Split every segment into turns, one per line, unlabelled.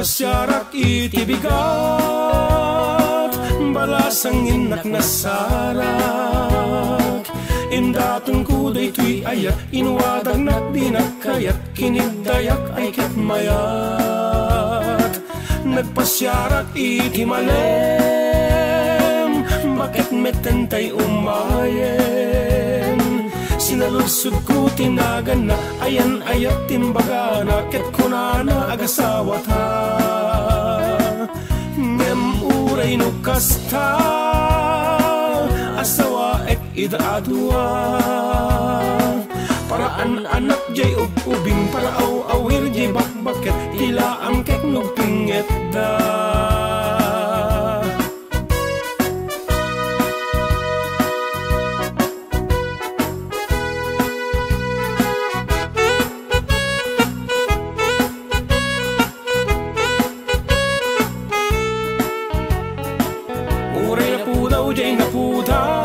Nagpasyarak itibigat, balasangin naknasarak. Indatong kuday tuy ayat, inuwadag nakdinakayat, kinigdayak ay kitmayat. Nagpasyarak itimalem, bakit metentay umayen. Sinaludsud ko tinagan na, ayan ayat timbaga na, ket kunana agasawat ha. Ngem uray no kasta, asawa ek idaadwa. Paraan anak jay ubing, paraaw awir jay bakbaket, tila ang kek nugpinget da. Jay na pudaw,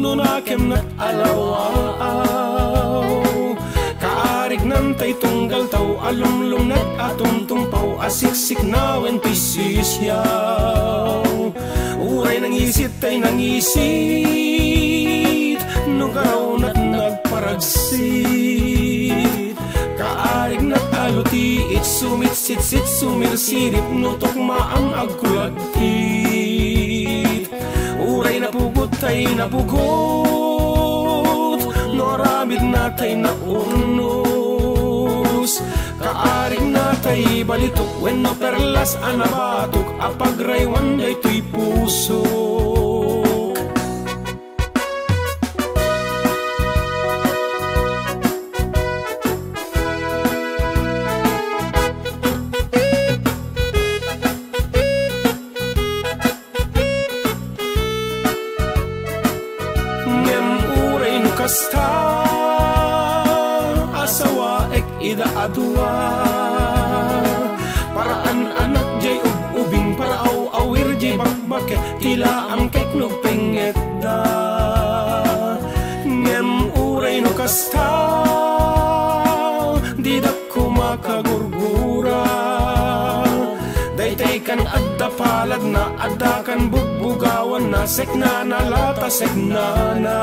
nunakem na alawaw. Kaarig nantay tunggal taw, alumlum nat atum tumpaw, asiksik nawen pisisyaw. Uray nang isit ay nang isit, nugaraw na't nagparagsit. Kaarig nat alutiit, sumitsit-sit, sumirsirip, nutok maang agkulagtit. Uray na pugot ay napugot, noramid natay na urnos. Kaaring natay balitok, when no perlas anabatok, apagraywan day tuy puso. Kasta asawa ek idaadwa, paraan anak jay ubing, paraaw awir jay bakbaket, tila ang kek nugpinget da. Ngem uray no kasta, di dako makagurgura. Daytay kan adda palad na, adda kan bugbugawan na, sek na nalata sek na na.